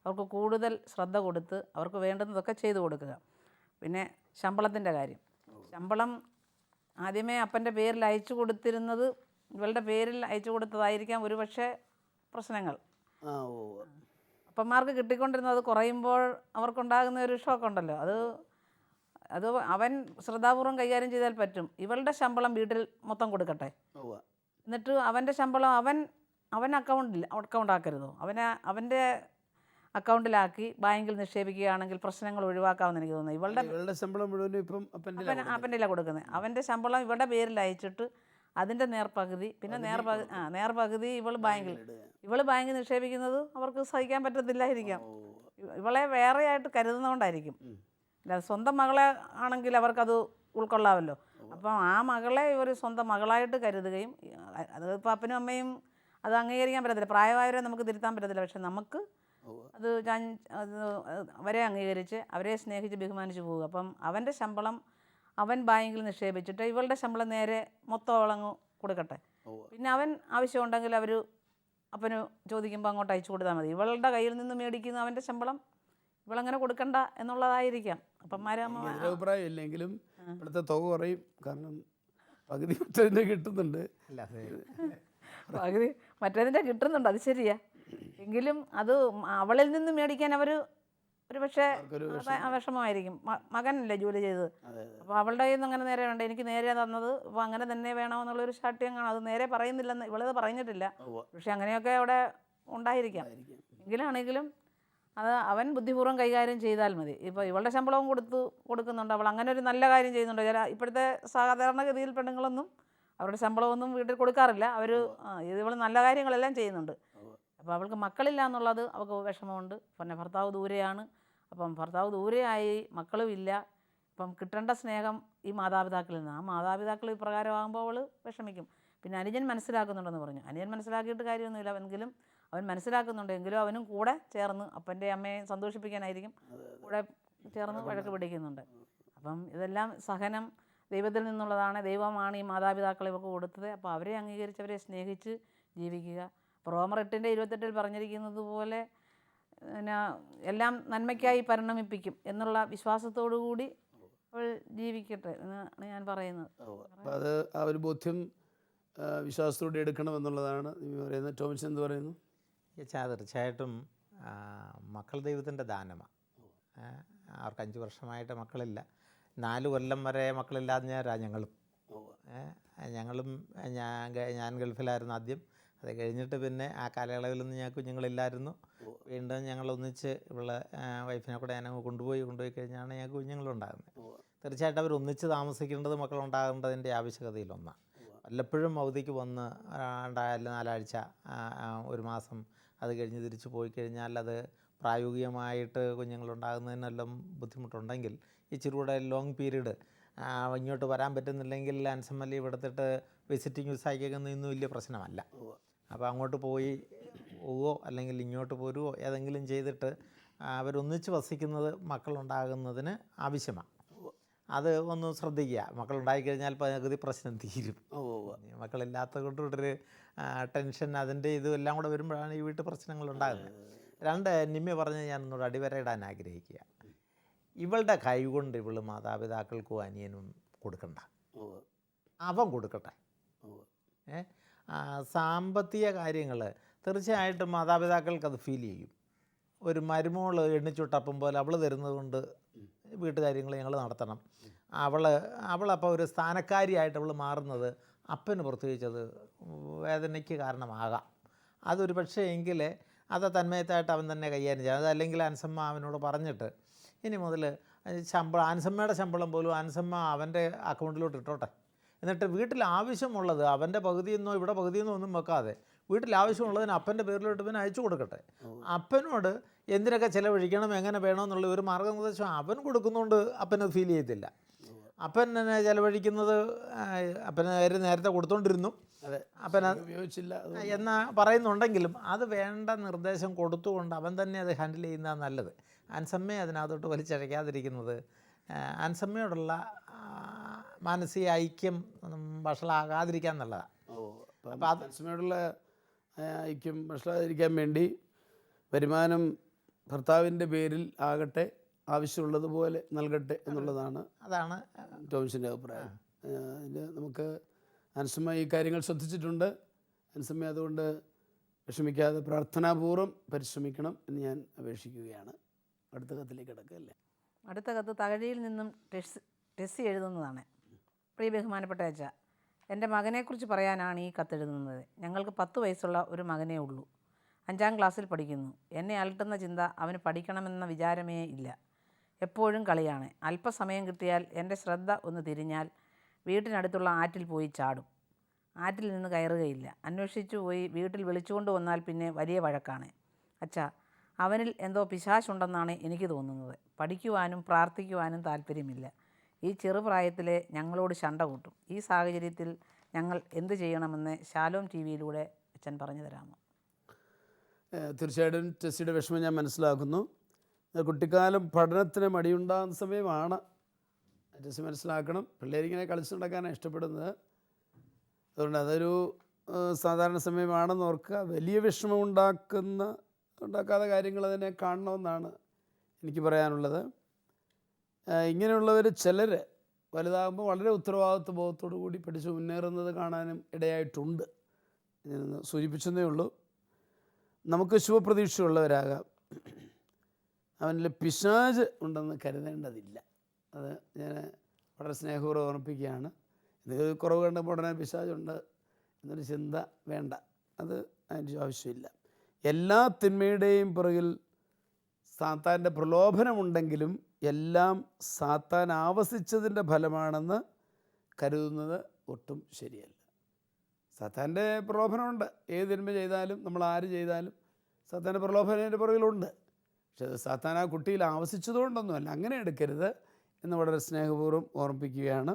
അവർക്ക് കൂടുതൽ ശ്രദ്ധ കൊടുത്ത് അവർക്ക് വേണ്ടുന്നതൊക്കെ ചെയ്തു കൊടുക്കുക. പിന്നെ ശമ്പളത്തിൻ്റെ കാര്യം, ശമ്പളം ആദ്യമേ അപ്പൻ്റെ പേരിൽ അയച്ചു കൊടുത്തിരുന്നത് ഇവളുടെ പേരിൽ അയച്ചു കൊടുത്തതായിരിക്കാം ഒരുപക്ഷെ പ്രശ്നങ്ങൾ. അപ്പന്മാർക്ക് കിട്ടിക്കൊണ്ടിരുന്നത് കുറയുമ്പോൾ അവർക്കുണ്ടാകുന്ന ഒരു ഷോക്കുണ്ടല്ലോ, അത് അവൻ ശ്രദ്ധാപൂർവം കൈകാര്യം ചെയ്താൽ പറ്റും. ഇവളുടെ ശമ്പളം വീട്ടിൽ മൊത്തം കൊടുക്കട്ടെ, എന്നിട്ട് അവൻ്റെ ശമ്പളം അവൻ അക്കൗണ്ടാക്കരുതോ, അവൻ്റെ അക്കൗണ്ടിലാക്കി ബാങ്കിൽ നിക്ഷേപിക്കുകയാണെങ്കിൽ പ്രശ്നങ്ങൾ ഒഴിവാക്കാമെന്ന് എനിക്ക് തോന്നുന്നു. ഇവളുടെ ശമ്പളം മുഴുവനും ഇപ്പം അപ്പൻ്റെ കൊടുക്കുന്നത്, അവൻ്റെ ശമ്പളം ഇവളുടെ പേരിൽ അയച്ചിട്ട് അതിൻ്റെ നേർപകുതി, പിന്നെ നേർപകുതി ഇവൾ ബാങ്കിൽ നിക്ഷേപിക്കുന്നത് അവർക്ക് സഹിക്കാൻ പറ്റത്തില്ലായിരിക്കാം. ഇവളെ വേറെയായിട്ട് കരുതുന്നതുകൊണ്ടായിരിക്കും. അല്ല, സ്വന്തം മകളെ ആണെങ്കിൽ അവർക്കത് ഉൾക്കൊള്ളാമല്ലോ. അപ്പം ആ മകളെ ഇവർ സ്വന്തം മകളായിട്ട് കരുതുകയും, അത് ഇപ്പോൾ അപ്പനും അമ്മയും അത് അംഗീകരിക്കാൻ പറ്റത്തില്ല. പ്രായമായവരെ നമുക്ക് തിരുത്താൻ പറ്റത്തില്ല. പക്ഷെ നമുക്ക് അത് അവരെ അംഗീകരിച്ച് അവരെ സ്നേഹിച്ച് ബഹുമാനിച്ച് പോവുക. അപ്പം അവൻ്റെ ശമ്പളം അവൻ ബാങ്കിൽ നിക്ഷേപിച്ചിട്ട് ഇവളുടെ ശമ്പളം നേരെ മൊത്തം അവളങ്ങ് കൊടുക്കട്ടെ. പിന്നെ അവൻ ആവശ്യമുണ്ടെങ്കിൽ അവർ അപ്പന് ചോദിക്കുമ്പോൾ അങ്ങോട്ട് അയച്ചു കൊടുത്താൽ മതി. ഇവളുടെ കയ്യിൽ നിന്ന് മേടിക്കുന്ന അവൻ്റെ ശമ്പളം ഇവളങ്ങനെ കൊടുക്കണ്ട എന്നുള്ളതായിരിക്കാം അഭിപ്രായം. ഇല്ലെങ്കിലും ഇവിടുത്തെ തുക കുറയും, കാരണം പകുതി മറ്റേതിൻ്റെ കിട്ടുന്നുണ്ട്. പകുതി മറ്റേതിൻ്റെ കിട്ടുന്നുണ്ട്, അത് ശരിയാ. എങ്കിലും അത് അവളിൽ നിന്ന് മേടിക്കാൻ അവർ ഒരു പക്ഷേ വിഷമമായിരിക്കും. മകനല്ലേ ജോലി ചെയ്തത്, അപ്പോൾ അവളുടെ കയ്യിൽ നിന്ന് അങ്ങനെ നേരെ വേണ്ട, എനിക്ക് നേരെ തന്നത് അപ്പോൾ അങ്ങനെ തന്നെ വേണമെന്നുള്ളൊരു ശാഠ്യം കാണും. അത് നേരെ പറയുന്നില്ലെന്ന് ഇവളത് പറഞ്ഞിട്ടില്ല, പക്ഷെ അങ്ങനെയൊക്കെ അവിടെ ഉണ്ടായിരിക്കാം. എങ്കിലാണെങ്കിലും അത് അവൻ ബുദ്ധിപൂർവ്വം കൈകാര്യം ചെയ്താൽ മതി. ഇപ്പോൾ ഇവളുടെ ശമ്പളവും കൊടുക്കുന്നുണ്ട്, അവൾ അങ്ങനെ ഒരു നല്ല കാര്യം ചെയ്യുന്നുണ്ട്. ഇപ്പോഴത്തെ സാധാരണഗതിയിൽ പെണ്ണുങ്ങളൊന്നും അവരുടെ ശമ്പളമൊന്നും വീട്ടിൽ കൊടുക്കാറില്ല. ഇവൾ നല്ല കാര്യങ്ങളെല്ലാം ചെയ്യുന്നുണ്ട്. അപ്പോൾ അവൾക്ക് മക്കളില്ല എന്നുള്ളത് അവൾക്ക് വിഷമമുണ്ട്. പിന്നെ ഭർത്താവ് ദൂരെയാണ്, അപ്പം ഭർത്താവ് ദൂരെയായി, മക്കളും ഇല്ല. അപ്പം കിട്ടേണ്ട സ്നേഹം ഈ മാതാപിതാക്കളിൽ നിന്ന്, ആ മാതാപിതാക്കൾ ഇപ്രകാരമാകുമ്പോൾ അവൾ വിഷമിക്കും. പിന്നെ അനുജൻ മനസ്സിലാക്കുന്നുണ്ടെന്ന് പറഞ്ഞു. അനുജൻ മനസ്സിലാക്കിയിട്ട് കാര്യമൊന്നുമില്ല, എങ്കിലും അവൻ മനസ്സിലാക്കുന്നുണ്ട്. എങ്കിലും അവനും കൂടെ ചേർന്ന് അപ്പൻ്റെ അമ്മയെ സന്തോഷിപ്പിക്കാനായിരിക്കും കൂടെ ചേർന്ന് വഴക്ക് പിടിക്കുന്നുണ്ട്. അപ്പം ഇതെല്ലാം സഹനം ദൈവത്തിൽ നിന്നുള്ളതാണ്. ദൈവമാണ് ഈ മാതാപിതാക്കളെ ഇവർക്ക് കൊടുത്തത്. അപ്പോൾ അവരെ അംഗീകരിച്ച് അവരെ സ്നേഹിച്ച് ജീവിക്കുക. റോമർ 8:28 പറഞ്ഞിരിക്കുന്നത് പോലെ പിന്നെ എല്ലാം നന്മയ്ക്കായി പരിണമിപ്പിക്കും എന്നുള്ള വിശ്വാസത്തോടു കൂടി അവൾ ജീവിക്കട്ടെ എന്നാണ് ഞാൻ പറയുന്നത്. അപ്പോൾ അത് ആ ഒരു ബോധ്യം വിശ്വാസത്തോടെ എടുക്കണമെന്നുള്ളതാണ് നീ പറയുന്നത്. ടോമിൻസ് എന്ത് പറയുന്നു? തീർച്ചയായിട്ടും മക്കൾ ദൈവത്തിൻ്റെ ദാനമാണ്. അവർക്ക് 5 വർഷമായിട്ട് മക്കളില്ല. 4 കൊല്ലം വരെ മക്കളില്ലാതെ ഞങ്ങളും ഞാൻ ഗൾഫിലായിരുന്നു ആദ്യം. അത് കഴിഞ്ഞിട്ട് പിന്നെ ആ കാലയളവിലൊന്നും ഞാൻ കുഞ്ഞുങ്ങളില്ലായിരുന്നു. വീണ്ടും ഞങ്ങൾ ഒന്നിച്ച് ഇവളെ വൈഫിനെ കൂടെ ഞാനങ്ങ് കൊണ്ടുപോയി കഴിഞ്ഞാണ് ഞങ്ങൾക്ക് കുഞ്ഞുങ്ങളുണ്ടാകുന്നത്. തീർച്ചയായിട്ടും അവർ ഒന്നിച്ച് താമസിക്കേണ്ടത് മക്കളുണ്ടാകേണ്ടതിൻ്റെ ആവശ്യകതയിലൊന്നാണ്. വല്ലപ്പോഴും അവധിക്ക് വന്ന് 4 ആഴ്ച 1 മാസം അത് കഴിഞ്ഞ് തിരിച്ചു പോയി കഴിഞ്ഞാൽ അത് പ്രായോഗികമായിട്ട് കുഞ്ഞുങ്ങളുണ്ടാകുന്നതിനെല്ലാം ബുദ്ധിമുട്ടുണ്ടെങ്കിൽ ഇച്ചിരി കൂടെ ലോങ് പീരീഡ് ഇങ്ങോട്ട് വരാൻ പറ്റുന്നില്ലെങ്കിൽ ആൻസം ലീവ് എടുത്തിട്ട് വിസിറ്റിംഗ് വിസയ്ക്കൊക്കെ ഇന്നും വലിയ പ്രശ്നമല്ല. അപ്പോൾ അങ്ങോട്ട് പോവുകയോ അല്ലെങ്കിൽ ഇങ്ങോട്ട് പോരുകയോ ഏതെങ്കിലും ചെയ്തിട്ട് അവരൊന്നിച്ച് വസിക്കുന്നത് മക്കളുണ്ടാകുന്നതിന് ആവശ്യമാണ്. അത് ഒന്ന് ശ്രദ്ധിക്കുക. മക്കളുണ്ടായിക്കഴിഞ്ഞാൽ പകുതി പ്രശ്നം തീരും. മക്കളില്ലാത്തത് കൊണ്ടൊരു ടെൻഷൻ അതിൻ്റെ ഇതെല്ലാം കൂടെ വരുമ്പോഴാണ് ഈ വീട്ടിൽ പ്രശ്നങ്ങളുണ്ടാകുന്നത്. 2 നിമ്മ പറഞ്ഞ് ഞാനൊന്നുകൂടെ അടിവരയിടാൻ ആഗ്രഹിക്കുക. ഇവളുടെ കൈ കൊണ്ട് ഇവള് മാതാപിതാക്കൾക്കും അനിയനും കൊടുക്കണ്ട, അവൻ കൊടുക്കട്ടെ. സാമ്പത്തിക കാര്യങ്ങൾ തീർച്ചയായിട്ടും മാതാപിതാക്കൾക്ക് അത് ഫീൽ ചെയ്യും. ഒരു മരുമോൾ എണ്ണിച്ചുട്ടപ്പം പോലെ അവൾ തരുന്നത് കൊണ്ട് വീട്ടുകാര്യങ്ങൾ ഞങ്ങൾ നടത്തണം. അവളപ്പോൾ ഒരു സ്ഥാനക്കാരിയായിട്ട് അവൾ മാറുന്നത് അപ്പന് പ്രത്യേകിച്ചത് വേദനയ്ക്ക് കാരണമാകാം. അതൊരു പക്ഷേ എങ്കിൽ അത് തന്മയത്തായിട്ട് അവൻ തന്നെ കൈകാര്യം ചെയ്യും. അതല്ലെങ്കിൽ ആൻസമ്മ അവനോട് പറഞ്ഞിട്ട് ഇനി മുതൽ ആൻസമ്മയുടെ ശമ്പളം പോലും ആൻസമ്മ അവൻ്റെ അക്കൗണ്ടിലോട്ട് ഇട്ടോട്ടെ, എന്നിട്ട് വീട്ടിൽ ആവശ്യമുള്ളത് അവൻ്റെ പകുതിയെന്നോ ഇവിടെ പകുതിയെന്നോ ഒന്നും വെക്കാതെ വീട്ടിൽ ആവശ്യമുള്ളതിന് അപ്പൻ്റെ പേരിലോട്ട് പിന്നെ അയച്ചു കൊടുക്കട്ടെ. അപ്പനോട് എന്തിനൊക്കെ ചിലവഴിക്കണം, എങ്ങനെ വേണമെന്നുള്ള ഒരു മാർഗ്ഗനിർദ്ദേശം അവൻ കൊടുക്കുന്നതുകൊണ്ട് അപ്പനത് ഫീൽ ചെയ്യത്തില്ല. അപ്പൻ തന്നെ ചിലവഴിക്കുന്നത് അപ്പന് നേരത്തെ കൊടുത്തോണ്ടിരുന്നു, അപ്പൻ ഉപയോഗിച്ചില്ല എന്ന് പറയുന്നുണ്ടെങ്കിലും അത് വേണ്ട നിർദ്ദേശം കൊടുത്തുകൊണ്ട് അവൻ തന്നെ അത് ഹാൻഡിൽ ചെയ്യുന്നതാണ് നല്ലത്. ആൻസമ്മയെ അതിനകത്തോട്ട് വലിച്ചഴയ്ക്കാതിരിക്കുന്നത് ആൻസമ്മയോടുള്ള മാനസിക ഐക്യം വഷളാകാതിരിക്കാൻ നല്ലതാണ്. അപ്പോൾ ആൻസമ്മയോടുള്ള ഐക്യം വഷളാതിരിക്കാൻ വേണ്ടി വരുമാനം ഭർത്താവിൻ്റെ പേരിൽ ആകട്ടെ, ആവശ്യമുള്ളതുപോലെ നൽകട്ടെ എന്നുള്ളതാണ് ടോമിസിൻ്റെ അഭിപ്രായം. ഇത് നമുക്ക് ആൻസമ്മ ഈ കാര്യങ്ങൾ ശ്രദ്ധിച്ചിട്ടുണ്ട്. ആൻസമ്മ അതുകൊണ്ട് വിഷമിക്കാതെ പ്രാർത്ഥനാപൂർവ്വം പരിശ്രമിക്കണം എന്ന് ഞാൻ അപേക്ഷിക്കുകയാണ്. അടുത്ത കത്തിലേക്ക് കിടക്കല്ലേ. അടുത്ത കത്ത് തകഴിയിൽ നിന്നും ടെസ്സി എഴുതുന്നതാണ്. പ്രിയ ബഹുമാനപ്പെട്ട അച്ഛ, എൻ്റെ മകനെക്കുറിച്ച് പറയാനാണ് ഈ കത്തെഴുതുന്നത്. ഞങ്ങൾക്ക് 10 വയസ്സുള്ള ഒരു മകനേ ഉള്ളൂ. 5ാം ക്ലാസ്സിൽ പഠിക്കുന്നു. എന്നെ അലട്ടുന്ന ചിന്ത അവന് പഠിക്കണമെന്ന വിചാരമേ ഇല്ല. എപ്പോഴും കളിയാണ്. അല്പസമയം കിട്ടിയാൽ എൻ്റെ ശ്രദ്ധ ഒന്ന് തിരിഞ്ഞാൽ വീട്ടിനടുത്തുള്ള ആറ്റിൽ പോയി ചാടും. ആറ്റിൽ നിന്ന് കയറുകയില്ല. അന്വേഷിച്ചു പോയി വീട്ടിൽ വിളിച്ചുകൊണ്ട് വന്നാൽ പിന്നെ വലിയ വഴക്കാണ്. അച്ഛാ, അവനിൽ എന്തോ പിശാചുണ്ടെന്നാണ് എനിക്ക് തോന്നുന്നത്. പഠിക്കുവാനും പ്രാർത്ഥിക്കുവാനും താല്പര്യമില്ല. ഈ ചെറുപ്രായത്തിലെ ഞങ്ങളോട് ശണ്ട കൂട്ടും. ഈ സാഹചര്യത്തിൽ ഞങ്ങൾ എന്ത് ചെയ്യണമെന്ന് ശാലോം TV യിലൂടെ അച്ഛൻ പറഞ്ഞു തരാമോ? തീർച്ചയായിട്ടും ടെസ്സിയുടെ വിഷമം ഞാൻ മനസ്സിലാക്കുന്നു. കുട്ടിക്കാലം പഠനത്തിന് മടിയുണ്ടാകുന്ന സമയമാണ്. ടെസ്സി മനസ്സിലാക്കണം, പിള്ളേരിങ്ങനെ കളിച്ചു നടക്കാനാണ് ഇഷ്ടപ്പെടുന്നത്. അതുകൊണ്ട് അതൊരു സാധാരണ സമയമാണെന്ന് ഓർക്കുക. വലിയ വിഷമം ഉണ്ടാക്കാതെ കാര്യങ്ങൾ അതിനെ കാണണമെന്നാണ് എനിക്ക് പറയാനുള്ളത്. ഇങ്ങനെയുള്ളവർ ചിലർ വലുതാകുമ്പോൾ വളരെ ഉത്തരവാദിത്വ ബോധത്തോടു കൂടി പഠിച്ച് മുന്നേറുന്നത് കാണാനും ഇടയായിട്ടുണ്ട്. ഞാനൊന്ന് സൂചിപ്പിച്ചതേ ഉള്ളൂ. നമുക്ക് ശുഭപ്രതീക്ഷയുള്ളവരാകാം. അവനിൽ പിശാച് ഉണ്ടെന്ന് കരുതേണ്ടതില്ല. അത് ഞാൻ വളരെ സ്നേഹപൂർവ്വം ഓർമ്മിപ്പിക്കുകയാണ്. ഇത് കുറവ് കണ്ടപ്പോൾ ഉടനെ പിശാചുണ്ട് എന്നൊരു ചിന്ത വേണ്ട, അത് അതിൻ്റെ ആവശ്യമില്ല. എല്ലാ തിന്മയുടെയും പുറകിൽ സാത്താൻ്റെ പ്രലോഭനമുണ്ടെങ്കിലും എല്ലാം സാത്താൻ ആവസിച്ചതിൻ്റെ ഫലമാണെന്ന് കരുതുന്നത് ഒട്ടും ശരിയല്ല. സാത്താൻ്റെ പ്രലോഭനമുണ്ട്. ഏത് തിന്മ ചെയ്താലും നമ്മൾ ആര് ചെയ്താലും സാത്താൻ്റെ പ്രലോഭനം അതിൻ്റെ പുറകിലുണ്ട്. പക്ഷെ അത് സാത്താൻ ആ കുട്ടിയിൽ ആവസിച്ചതുകൊണ്ടൊന്നുമല്ല. അങ്ങനെ എടുക്കരുത് എന്ന് വളരെ സ്നേഹപൂർവ്വം ഓർമ്മിപ്പിക്കുകയാണ്.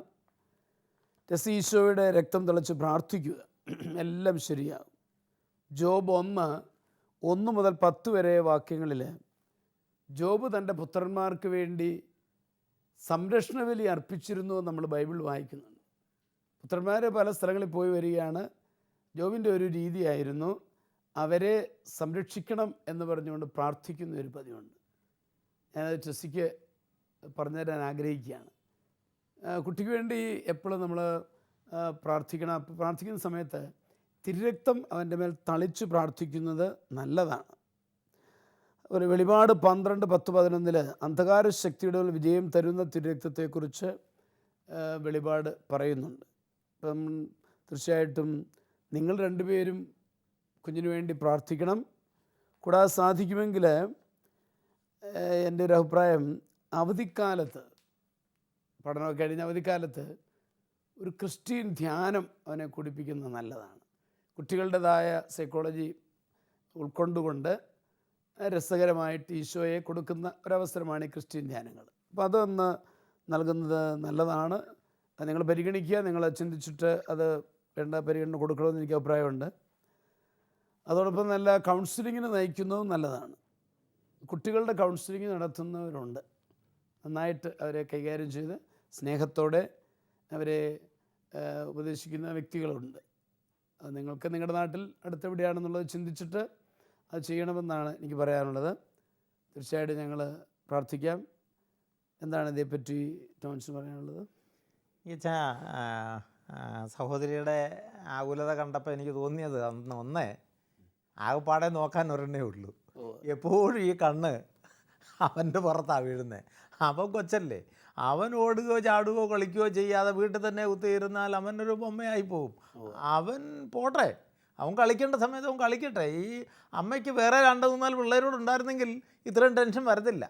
ടെസ്സി ഈശോയുടെ രക്തം തിളച്ച് പ്രാർത്ഥിക്കുക, എല്ലാം ശരിയാകും. ജോബ് 1 മുതൽ 10 വരെ വാക്യങ്ങളിൽ ജോബ് തൻ്റെ പുത്രന്മാർക്ക് വേണ്ടി സംരക്ഷണ ബലി അർപ്പിച്ചിരുന്നു നമ്മൾ ബൈബിൾ വായിക്കുന്നുണ്ട്. പുത്രന്മാർ പല സ്ഥലങ്ങളിൽ പോയി വരികയാണ്. ജോബിൻ്റെ ഒരു രീതിയായിരുന്നു അവരെ സംരക്ഷിക്കണം എന്ന് പറഞ്ഞുകൊണ്ട് പ്രാർത്ഥിക്കുന്ന ഒരു പതിവുണ്ട്. ഞാനത് ടെസ്സിക്ക് പറഞ്ഞു തരാൻ ആഗ്രഹിക്കുകയാണ്. കുട്ടിക്ക് വേണ്ടി എപ്പോഴും നമ്മൾ പ്രാർത്ഥിക്കണം. പ്രാർത്ഥിക്കുന്ന സമയത്ത് തിരുരക്തം അവൻ്റെ മേൽ തളിച്ച് പ്രാർത്ഥിക്കുന്നത് നല്ലതാണ്. ഒരു വെളിപാട് 12:10-11 അന്ധകാര ശക്തിയുടെ വിജയം തരുന്ന തിരുരക്തത്തെക്കുറിച്ച് വെളിപാട് പറയുന്നുണ്ട്. അപ്പം തീർച്ചയായിട്ടും നിങ്ങൾ രണ്ടുപേരും കുഞ്ഞിന് വേണ്ടി പ്രാർത്ഥിക്കണം. കൂടാതെ സാധിക്കുമെങ്കിൽ എൻ്റെ ഒരു അഭിപ്രായം, അവധിക്കാലത്ത് പഠനമൊക്കെ കഴിഞ്ഞ അവധിക്കാലത്ത് ഒരു ക്രിസ്ത്യൻ ധ്യാനം അവനെ കുടിപ്പിക്കുന്നത് നല്ലതാണ്. കുട്ടികളുടേതായ സൈക്കോളജി ഉൾക്കൊണ്ടുകൊണ്ട് രസകരമായിട്ട് ഈശോയെ കൊടുക്കുന്ന ഒരവസരമാണ് ഈ ക്രിസ്ത്യൻ ധ്യാനങ്ങൾ. അപ്പോൾ അതൊന്ന് നൽകുന്നത് നല്ലതാണ്. അത് നിങ്ങൾ പരിഗണിക്കുക. നിങ്ങൾ ചിന്തിച്ചിട്ട് അത് വേണ്ട പരിഗണന കൊടുക്കണമെന്ന് എനിക്ക് അഭിപ്രായമുണ്ട്. അതോടൊപ്പം നല്ല കൗൺസിലിങ്ങിന് നയിക്കുന്നതും നല്ലതാണ്. കുട്ടികളുടെ കൗൺസിലിംഗ് നടത്തുന്നവരുണ്ട്. നന്നായിട്ട് അവരെ കൈകാര്യം ചെയ്ത് സ്നേഹത്തോടെ അവരെ ഉപദേശിക്കുന്ന വ്യക്തികളുണ്ട്. അത് നിങ്ങൾക്ക് നിങ്ങളുടെ നാട്ടിൽ അടുത്തെവിടെയാണെന്നുള്ളത് ചിന്തിച്ചിട്ട് അത് ചെയ്യണമെന്നാണ് എനിക്ക് പറയാനുള്ളത്. തീർച്ചയായിട്ടും ഞങ്ങൾ പ്രാർത്ഥിക്കാം. എന്താണ് ഇതേപ്പറ്റി ടോൺസിന് പറയാനുള്ളത്? ഈ സഹോദരിയുടെ ആകുലത കണ്ടപ്പോൾ എനിക്ക് തോന്നിയത് ആകെപ്പാടെ നോക്കാൻ ഒരെണ്ണേ ഉള്ളൂ. എപ്പോഴും ഈ കണ്ണ് അവൻ്റെ പുറത്താണ് വീഴുന്നത്. അവൻ കൊച്ചല്ലേ, അവൻ ഓടുകയോ ചാടുകയോ കളിക്കുകയോ ചെയ്യാതെ വീട്ടിൽ തന്നെ കുത്തിയിരുന്നാൽ അവനൊരു ബൊമ്മയായി പോവും. അവൻ പോട്ടെ, അവൻ കളിക്കേണ്ട സമയത്ത് അവൻ കളിക്കട്ടെ. ഈ അമ്മയ്ക്ക് വേറെ 2-3 പിള്ളേരോടുണ്ടായിരുന്നെങ്കിൽ ഇത്രയും ടെൻഷൻ വരത്തില്ല.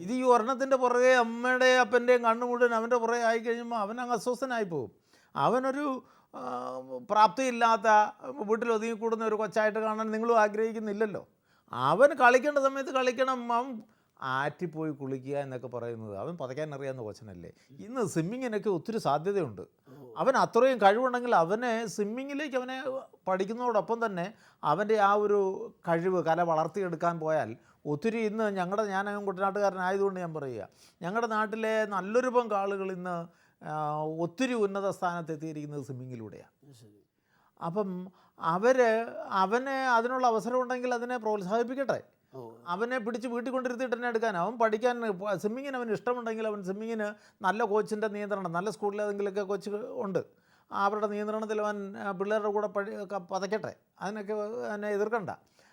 ഇത് ഈ ഒരെണ്ണത്തിൻ്റെ പുറകെ അമ്മയുടെയും അപ്പൻ്റെയും കണ്ണു മുഴുവൻ അവൻ്റെ പുറകെ ആയി കഴിയുമ്പോൾ അവനങ്ങ് അസ്വസ്ഥനായി പോകും. അവനൊരു പ്രാപ്തിയില്ലാത്ത വീട്ടിൽ ഒതുങ്ങിക്കൂടുന്ന ഒരു കൊച്ചായിട്ട് കാണാൻ നിങ്ങളും ആഗ്രഹിക്കുന്നില്ലല്ലോ. അവൻ കളിക്കേണ്ട സമയത്ത് കളിക്കണം. അവൻ ആറ്റിപ്പോയി കുളിക്കുക എന്നൊക്കെ പറയുന്നത് അവൻ പതയ്ക്കാൻ അറിയാവുന്ന കൊച്ചനല്ലേ. ഇന്ന് സ്വിമ്മിങ്ങിനൊക്കെ ഒത്തിരി സാധ്യതയുണ്ട്. അവൻ അത്രയും കഴിവുണ്ടെങ്കിൽ അവനെ സ്വിമ്മിങ്ങിലേക്ക് അവനെ പഠിക്കുന്നതോടൊപ്പം തന്നെ അവൻ്റെ ആ ഒരു കഴിവ് കല വളർത്തിയെടുക്കാൻ പോയാൽ ഒത്തിരി ഇന്ന് ഞാൻ കുട്ടനാട്ടുകാരനായതുകൊണ്ട് ഞാൻ പറയുക, ഞങ്ങളുടെ നാട്ടിലെ നല്ലൊരു പങ്ക് ആളുകൾ ഇന്ന് ഒത്തിരി ഉന്നത സ്ഥാനത്തെത്തിയിരിക്കുന്നത് സ്വിമ്മിങ്ങിലൂടെയാണ്. അപ്പം അവന് അതിനുള്ള അവസരം ഉണ്ടെങ്കിൽ അതിനെ പ്രോത്സാഹിപ്പിക്കട്ടെ. അവനെ പിടിച്ച് വീട്ടിൽ കൊണ്ടിരുത്തിയിട്ട് തന്നെ എടുക്കാൻ. അവൻ പഠിക്കാൻ സ്വിമ്മിങ്ങിന് അവന് ഇഷ്ടമുണ്ടെങ്കിൽ അവൻ സ്വിമ്മിങ്ങിന് നല്ല കോച്ചിൻ്റെ നിയന്ത്രണം, നല്ല സ്കൂളിൽ ഏതെങ്കിലുമൊക്കെ കോച്ച് ഉണ്ട്, അവരുടെ നിയന്ത്രണത്തിൽ അവൻ പിള്ളേരുടെ കൂടെ പതയ്ക്കട്ടെ. അതിനൊക്കെ എന്നെ എതിർക്കണ്ട.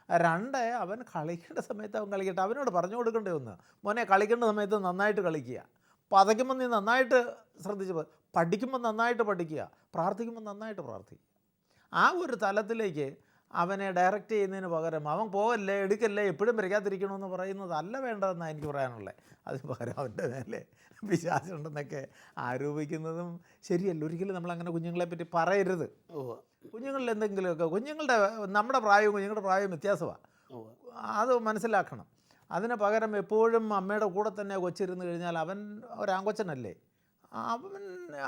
2, അവൻ കളിക്കേണ്ട സമയത്ത് അവൻ കളിക്കട്ടെ. അവനോട് പറഞ്ഞു കൊടുക്കേണ്ടേ ഒന്ന്, മോനെ കളിക്കേണ്ട സമയത്ത് നന്നായിട്ട് കളിക്കുക, പതയ്ക്കുമ്പോൾ നീ നന്നായിട്ട് ശ്രദ്ധിച്ച് പഠിക്കുമ്പോൾ നന്നായിട്ട് പഠിക്കുക, പ്രാർത്ഥിക്കുമ്പോൾ നന്നായിട്ട് പ്രാർത്ഥിക്കുക. ആ ഒരു തലത്തിലേക്ക് അവനെ ഡയറക്റ്റ് ചെയ്യുന്നതിന് പകരം അവൻ പോകല്ലേ എടുക്കല്ലേ എപ്പോഴും വരയ്ക്കാതിരിക്കണമെന്ന് പറയുന്നതല്ല വേണ്ടതെന്നാണ് എനിക്ക് പറയാനുള്ളത്. അതിന് പകരം അവൻ്റെ മേലെ പിശാചുണ്ടെന്നൊക്കെ ആരോപിക്കുന്നതും ശരിയല്ല. ഒരിക്കലും നമ്മളങ്ങനെ കുഞ്ഞുങ്ങളെപ്പറ്റി പറയരുത്. കുഞ്ഞുങ്ങളിൽ എന്തെങ്കിലുമൊക്കെ നമ്മുടെ പ്രായവും കുഞ്ഞുങ്ങളുടെ പ്രായവും വ്യത്യാസമാണ്, അത് മനസ്സിലാക്കണം. അതിന് പകരം എപ്പോഴും അമ്മയുടെ കൂടെ തന്നെ കൊച്ചിരുന്ന് കഴിഞ്ഞാൽ അവൻ ഒരാങ്കൊച്ചനല്ലേ. അവൻ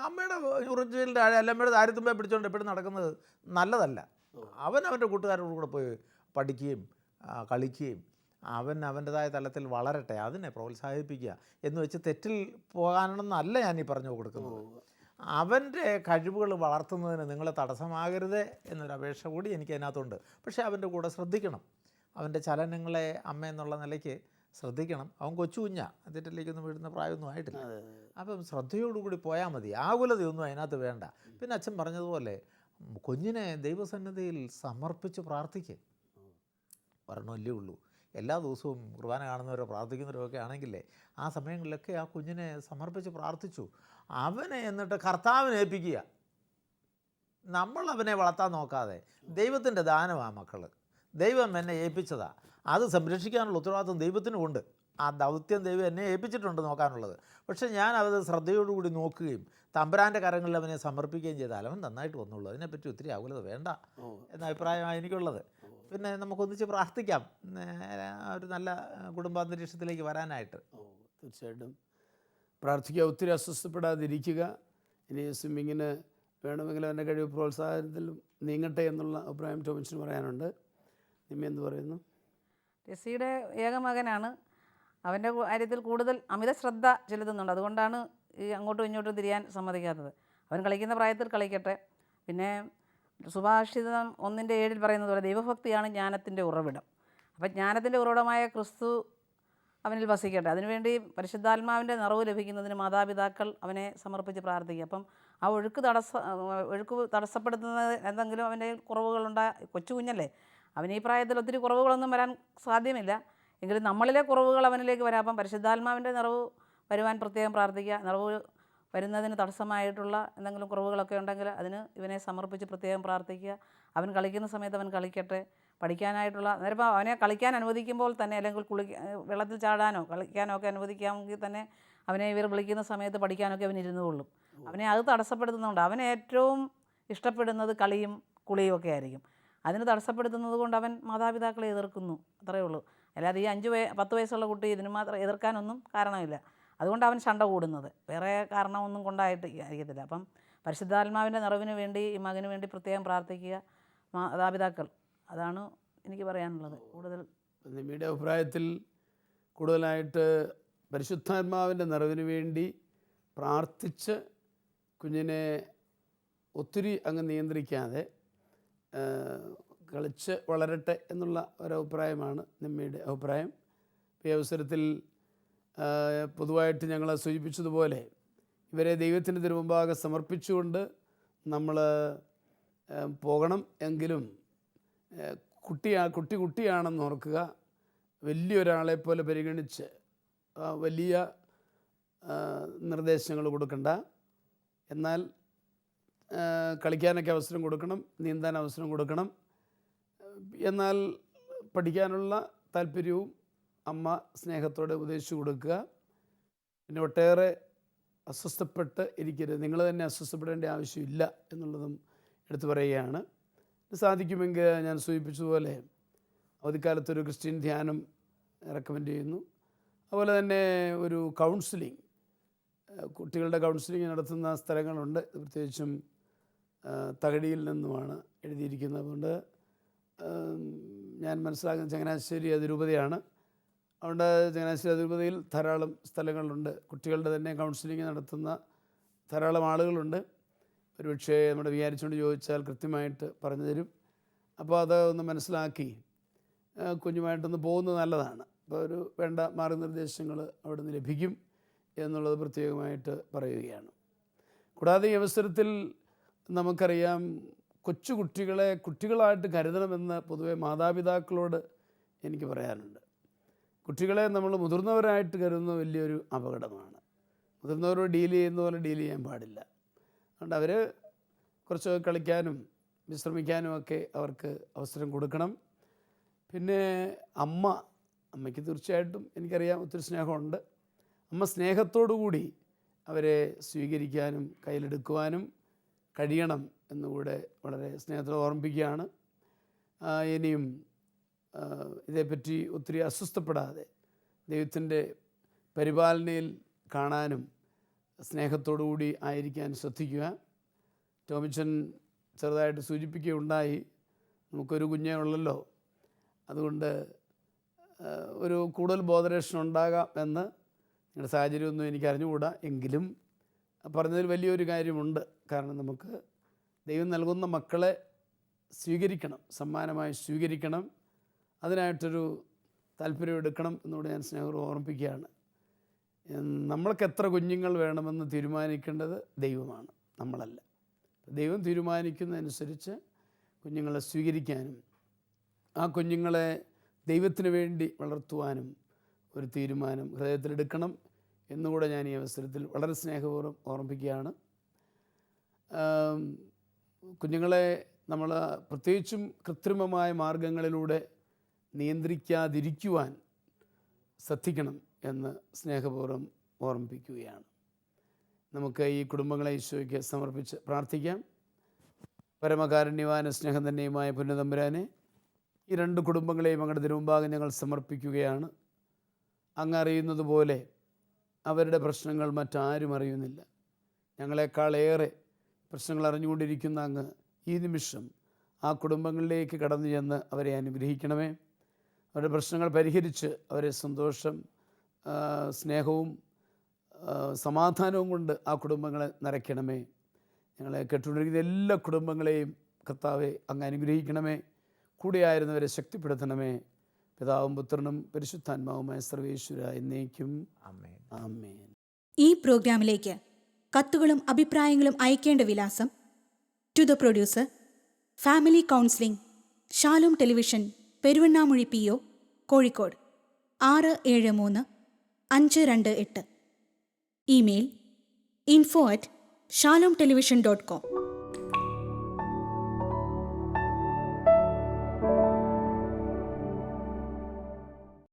അമ്മയുടെ ഒറിജിനലിൻ്റെ അമ്മയുടെ താരത്തുമ്പേ പിടിച്ചുകൊണ്ട് എപ്പോഴും നടക്കുന്നത് നല്ലതല്ല. അവൻ്റെ കൂട്ടുകാരോട് കൂടെ പോയി പഠിക്കുകയും കളിക്കുകയും അവൻ്റെതായ തലത്തിൽ വളരട്ടെ, അതിനെ പ്രോത്സാഹിപ്പിക്കുക എന്ന് വെച്ച് തെറ്റിൽ പോകാനെന്നല്ല ഞാനീ പറഞ്ഞു കൊടുക്കുന്നത്. അവൻ്റെ കഴിവുകൾ വളർത്തുന്നതിന് നിങ്ങൾ തടസ്സമാകരുത് എന്നൊരപേക്ഷ കൂടി എനിക്ക് അതിനകത്തുണ്ട്. പക്ഷേ അവൻ്റെ കൂടെ ശ്രദ്ധിക്കണം, അവൻ്റെ ചലനങ്ങളെ അമ്മ എന്നുള്ള നിലയ്ക്ക് ശ്രദ്ധിക്കണം. അവൻ കൊച്ചു കുഞ്ഞാണ്, തെറ്റിലേക്കൊന്നും വീഴുന്ന പ്രായമൊന്നും ആയിട്ടില്ല. അപ്പം ശ്രദ്ധയോടുകൂടി പോയാൽ മതി, ആകുലതയൊന്നും അതിനകത്ത് വേണ്ട. പിന്നെ അച്ഛൻ പറഞ്ഞതുപോലെ കുഞ്ഞിനെ ദൈവസന്നിധിയിൽ സമർപ്പിച്ച് പ്രാർത്ഥിക്കുക. ഒരെണ്ണമല്ലേ ഉള്ളൂ. എല്ലാ ദിവസവും കുർബാന കാണുന്നവരോ പ്രാർത്ഥിക്കുന്നവരോ ഒക്കെ ആണെങ്കിലേ ആ സമയങ്ങളിലൊക്കെ ആ കുഞ്ഞിനെ സമർപ്പിച്ച് പ്രാർത്ഥിച്ചു അവനെ എന്നിട്ട് കർത്താവിനെ ഏൽപ്പിക്കുക. നമ്മൾ അവനെ വളർത്താൻ നോക്കാതെ, ദൈവത്തിൻ്റെ ദാനമാണ് മക്കൾ, ദൈവം എന്നെ ഏൽപ്പിച്ചതാണ്, അത് സംരക്ഷിക്കാനുള്ള ഉത്തരവാദിത്വം ദൈവത്തിനുമുണ്ട്. ആ ദൗത്യം ദൈവം എന്നെ ഏൽപ്പിച്ചിട്ടുണ്ട് നോക്കാനുള്ളത്. പക്ഷേ ഞാൻ അത് ശ്രദ്ധയോടുകൂടി നോക്കുകയും തമ്പുരാൻ്റെ കരങ്ങളിൽ അവനെ സമർപ്പിക്കുകയും ചെയ്താൽ അവൻ നന്നായിട്ട് വന്നുള്ളൂ. അതിനെപ്പറ്റി ഒത്തിരി ആകുലത വേണ്ട എന്ന അഭിപ്രായമാണ് എനിക്കുള്ളത്. പിന്നെ നമുക്കൊന്നിച്ച് പ്രാർത്ഥിക്കാം ഒരു നല്ല കുടുംബാന്തരീക്ഷത്തിലേക്ക് വരാനായിട്ട്. തീർച്ചയായിട്ടും പ്രാർത്ഥിക്കുക, ഒത്തിരി അസ്വസ്ഥപ്പെടാതിരിക്കുക. ഇനി സ്വിമ്മിങ്ങിന് വേണമെങ്കിൽ അവൻ്റെ കഴിവ് പ്രോത്സാഹനത്തിലും നീങ്ങട്ടെ എന്നുള്ള അഭിപ്രായം ടോമിൻസിന് പറയാനുണ്ട്. നിമ്മ എന്ത് പറയുന്നു? ടെസ്സിയുടെ ഏക മകനാണ്. അവൻ്റെ കാര്യത്തിൽ കൂടുതൽ അമിത ശ്രദ്ധ ചെലുത്തുന്നുണ്ട്. അതുകൊണ്ടാണ് ഈ അങ്ങോട്ടും ഇങ്ങോട്ടും തിരിയാൻ സമ്മതിക്കാത്തത്. അവൻ കളിക്കുന്ന പ്രായത്തിൽ കളിക്കട്ടെ. പിന്നെ സുഭാഷിതം 1:7 പറയുന്നത് പോലെ ദൈവഭക്തിയാണ് ജ്ഞാനത്തിൻ്റെ ഉറവിടം. അപ്പം ജ്ഞാനത്തിൻ്റെ ഉറവിടമായ ക്രിസ്തു അവനിൽ വസിക്കട്ടെ. അതിനുവേണ്ടി പരിശുദ്ധാത്മാവിൻ്റെ നിറവ് ലഭിക്കുന്നതിന് മാതാപിതാക്കൾ അവനെ സമർപ്പിച്ച് പ്രാർത്ഥിക്കുക. അപ്പം ആ ഒഴുക്ക് തടസ്സപ്പെടുത്തുന്ന എന്തെങ്കിലും അവൻ്റെ കൊച്ചു കുഞ്ഞല്ലേ, അവൻ ഈ പ്രായത്തിൽ ഒത്തിരി കുറവുകളൊന്നും വരാൻ സാധ്യമില്ല. എങ്കിലും നമ്മളിലെ കുറവുകൾ അവനിലേക്ക് വരാം. അപ്പം പരിശുദ്ധാത്മാവിൻ്റെ നിറവ് വരുവാൻ പ്രത്യേകം പ്രാർത്ഥിക്കുക. നിറവ് വരുന്നതിന് തടസ്സമായിട്ടുള്ള എന്തെങ്കിലും കുറവുകളൊക്കെ ഉണ്ടെങ്കിൽ അതിന് ഇവനെ സമർപ്പിച്ച് പ്രത്യേകം പ്രാർത്ഥിക്കുക. അവൻ കളിക്കുന്ന സമയത്ത് അവൻ കളിക്കട്ടെ. പഠിക്കാനായിട്ടുള്ള നേരം അവനെ കളിക്കാൻ അനുവദിക്കുമ്പോൾ തന്നെ, അല്ലെങ്കിൽ വെള്ളത്തിൽ ചാടാനോ കളിക്കാനോ ഒക്കെ അനുവദിക്കാമെങ്കിൽ തന്നെ അവനെ ഇവർ വിളിക്കുന്ന സമയത്ത് പഠിക്കാനൊക്കെ അവൻ ഇരുന്നു കൊള്ളും. അവനെ അത് തടസ്സപ്പെടുത്തുന്നുണ്ട്. അവൻ ഏറ്റവും ഇഷ്ടപ്പെടുന്നത് കളിയും കുളിയും ഒക്കെ ആയിരിക്കും. അതിന് തടസ്സപ്പെടുത്തുന്നത് കൊണ്ട് അവൻ മാതാപിതാക്കളെ എതിർക്കുന്നു, അത്രയേ ഉള്ളൂ. അല്ലാതെ ഈ 10 വയസ്സുള്ള കുട്ടി ഇതിന് മാത്രം എതിർക്കാനൊന്നും കാരണമില്ല. അതുകൊണ്ട് അവൻ ശണ്ട കൂടുന്നത് വേറെ കാരണമൊന്നും കൊണ്ടായിട്ട് അറിയത്തില്ല. അപ്പം പരിശുദ്ധാത്മാവിൻ്റെ നിറവിന് വേണ്ടി ഈ മകന് വേണ്ടി പ്രത്യേകം പ്രാർത്ഥിക്കുക മാതാപിതാക്കൾ. അതാണ് എനിക്ക് പറയാനുള്ളത്. കൂടുതൽ നിമ്മിയുടെ അഭിപ്രായത്തിൽ കൂടുതലായിട്ട് പരിശുദ്ധാത്മാവിൻ്റെ നിറവിന് വേണ്ടി പ്രാർത്ഥിച്ച് കുഞ്ഞിനെ ഒത്തിരി അങ്ങ് നിയന്ത്രിക്കാതെ കളിച്ച് വളരട്ടെ എന്നുള്ള ഒരഭിപ്രായമാണ് നിമ്മയുടെ അഭിപ്രായം. ഈ അവസരത്തിൽ പൊതുവായിട്ട് ഞങ്ങൾ സൂചിപ്പിച്ചതുപോലെ ഇവരെ ദൈവത്തിൻ്റെ തിരുമുമ്പാകെ സമർപ്പിച്ചുകൊണ്ട് നമ്മൾ പോകണം. എങ്കിലും കുട്ടിയാണെന്ന് ഓർക്കുക. വലിയൊരാളെ പോലെ പരിഗണിച്ച് വലിയ നിർദ്ദേശങ്ങൾ കൊടുക്കണ്ട. എന്നാൽ കളിക്കാനൊക്കെ അവസരം കൊടുക്കണം, നീന്താൻ അവസരം കൊടുക്കണം. എന്നാൽ പഠിക്കാനുള്ള താല്പര്യവും അമ്മ സ്നേഹത്തോടെ ഉപദേശിച്ചു കൊടുക്കുക. പിന്നെ ഒട്ടേറെ അസ്വസ്ഥപ്പെട്ട് ഇരിക്കരുത്, നിങ്ങൾ തന്നെ അസ്വസ്ഥപ്പെടേണ്ട ആവശ്യമില്ല എന്നുള്ളതും എടുത്തു പറയുകയാണ്. സാധിക്കുമെങ്കിൽ ഞാൻ സൂചിപ്പിച്ചതുപോലെ അവധിക്കാലത്തൊരു ക്രിസ്ത്യൻ ധ്യാനം റെക്കമെൻഡ് ചെയ്യുന്നു. അതുപോലെ തന്നെ ഒരു കൗൺസിലിംഗ്, കുട്ടികളുടെ കൗൺസിലിംഗ് നടത്തുന്ന സ്ഥലങ്ങളുണ്ട്. പ്രത്യേകിച്ചും തകഴിയിൽ നിന്നുമാണ് എഴുതിയിരിക്കുന്നത്. അതുകൊണ്ട് ഞാൻ മനസ്സിലാക്കുന്ന ചങ്ങനാശ്ശേരി അതിരൂപതയാണ്. അതുകൊണ്ട് ചങ്ങനാശ്ശേരി അതിരൂപതയിൽ ധാരാളം സ്ഥലങ്ങളുണ്ട്. കുട്ടികളുടെ തന്നെ കൗൺസിലിംഗ് നടത്തുന്ന ധാരാളം ആളുകളുണ്ട്. ഒരുപക്ഷെ നമ്മുടെ വിചാരിച്ചുകൊണ്ട് ചോദിച്ചാൽ കൃത്യമായിട്ട് പറഞ്ഞു തരും. അപ്പോൾ അത് ഒന്ന് മനസ്സിലാക്കി കുഞ്ഞുമായിട്ടൊന്ന് പോകുന്നത് നല്ലതാണ്. അപ്പോൾ ഒരു വേണ്ട മാർഗനിർദ്ദേശങ്ങൾ അവിടെ നിന്ന് ലഭിക്കും എന്നുള്ളത് പ്രത്യേകമായിട്ട് പറയുകയാണ്. കൂടാതെ ഈ അവസരത്തിൽ നമുക്കറിയാം, കൊച്ചു കുട്ടികളെ കുട്ടികളായിട്ട് കരുതണമെന്ന് പൊതുവെ മാതാപിതാക്കളോട് എനിക്ക് പറയാനുണ്ട്. കുട്ടികളെ നമ്മൾ മുതിർന്നവരായിട്ട് കരുതുന്നത് വലിയൊരു അപകടമാണ്. മുതിർന്നവരോട് ഡീൽ ചെയ്യുന്ന പോലെ ഡീൽ ചെയ്യാൻ പാടില്ല. അതുകൊണ്ട് അവർ കുറച്ച് കളിക്കാനും വിശ്രമിക്കാനും ഒക്കെ അവർക്ക് അവസരം കൊടുക്കണം. പിന്നെ അമ്മയ്ക്ക് തീർച്ചയായിട്ടും എനിക്കറിയാം ഒത്തിരി സ്നേഹമുണ്ട്. അമ്മ സ്നേഹത്തോടു കൂടി അവരെ സ്വീകരിക്കാനും കയ്യിലെടുക്കുവാനും കഴിയണം എന്നുകൂടെ വളരെ സ്നേഹത്തോടെ ഓർമ്മിപ്പിക്കുകയാണ്. ഇനിയും ഇതേപ്പറ്റി ഒത്തിരി അസ്വസ്ഥപ്പെടാതെ ദൈവത്തിൻ്റെ പരിപാലനയിൽ കാണാനും സ്നേഹത്തോടു കൂടി ആയിരിക്കാൻ ശ്രദ്ധിക്കുക. ടോമിച്ചൻ ചെറുതായിട്ട് സൂചിപ്പിക്കുകയുണ്ടായി, നമുക്കൊരു കുഞ്ഞേ ഉള്ളല്ലോ, അതുകൊണ്ട് ഒരു കൂടുതൽ ബോധറേഷൻ ഉണ്ടാകാം എന്ന്. നിങ്ങളുടെ സാഹചര്യമൊന്നും എനിക്ക് അറിഞ്ഞുകൂടാ, എങ്കിലും പറഞ്ഞതിൽ വലിയൊരു കാര്യമുണ്ട്. കാരണം നമുക്ക് ദൈവം നൽകുന്ന മക്കളെ സ്വീകരിക്കണം, സമ്മാനമായി സ്വീകരിക്കണം. അതിനായിട്ടൊരു താല്പര്യം എടുക്കണം എന്നുകൂടെ ഞാൻ സ്നേഹപൂർവ്വം ഓർമ്മിപ്പിക്കുകയാണ്. നമ്മൾക്ക് എത്ര കുഞ്ഞുങ്ങൾ വേണമെന്ന് തീരുമാനിക്കേണ്ടത് ദൈവമാണ്, നമ്മളല്ല. ദൈവം തീരുമാനിക്കുന്നതനുസരിച്ച് കുഞ്ഞുങ്ങളെ സ്വീകരിക്കാനും ആ കുഞ്ഞുങ്ങളെ ദൈവത്തിന് വേണ്ടി വളർത്തുവാനും ഒരു തീരുമാനം ഹൃദയത്തിലെടുക്കണം എന്നുകൂടെ ഞാൻ ഈ അവസരത്തിൽ വളരെ സ്നേഹപൂർവ്വം ഓർമ്മിപ്പിക്കുകയാണ്. കുഞ്ഞുങ്ങളെ നമ്മൾ പ്രത്യേകിച്ചും കൃത്രിമമായ മാർഗങ്ങളിലൂടെ നിയന്ത്രിക്കാതിരിക്കുവാൻ ശ്രദ്ധിക്കണം എന്ന് സ്നേഹപൂർവ്വം ഓർമ്മിപ്പിക്കുകയാണ്. നമുക്ക് ഈ കുടുംബങ്ങളെ ഈശോയ്ക്ക് സമർപ്പിച്ച് പ്രാർത്ഥിക്കാം. പരമകാരുണ്യവാന സ്നേഹം തന്നെയുമായ പുണ്യതമ്പുരാനെ, ഈ രണ്ട് കുടുംബങ്ങളെയും അങ്ങയുടെ തിരുമുമ്പാകെ ഞങ്ങൾ സമർപ്പിക്കുകയാണ്. അങ്ങ് അറിയുന്നത് പോലെ അവരുടെ പ്രശ്നങ്ങൾ മറ്റാരും അറിയുന്നില്ല. ഞങ്ങളെക്കാളേറെ പ്രശ്നങ്ങൾ അറിഞ്ഞുകൊണ്ടിരിക്കുന്ന അങ്ങ് ഈ നിമിഷം ആ കുടുംബങ്ങളിലേക്ക് കടന്നു ചെന്ന് അവരെ അനുഗ്രഹിക്കണമേ. അവരുടെ പ്രശ്നങ്ങൾ പരിഹരിച്ച് അവരെ സന്തോഷം, സ്നേഹവും സമാധാനവും കൊണ്ട് ആ കുടുംബങ്ങളെ നിറയ്ക്കണമേ. ഞങ്ങളെ കേട്ടുകൊണ്ടിരിക്കുന്ന എല്ലാ കുടുംബങ്ങളെയും കർത്താവെ അങ്ങ് അനുഗ്രഹിക്കണമേ. കൂടെയായിരുന്നവരെ ശക്തിപ്പെടുത്തണമേ. പിതാവും പുത്രനും പരിശുദ്ധാത്മാവുമായ സർവേശ്വര എന്നേക്കും ആമേൻ. ആമേൻ. ഈ പ്രോഗ്രാമിലേക്ക് കത്തുകളും അഭിപ്രായങ്ങളും അയക്കേണ്ട വിലാസം: to the producer, family counselling, Shalom television, Peruvannamuzhi PO, Kozhikode 673-528. Email info@shalomtelevision.com.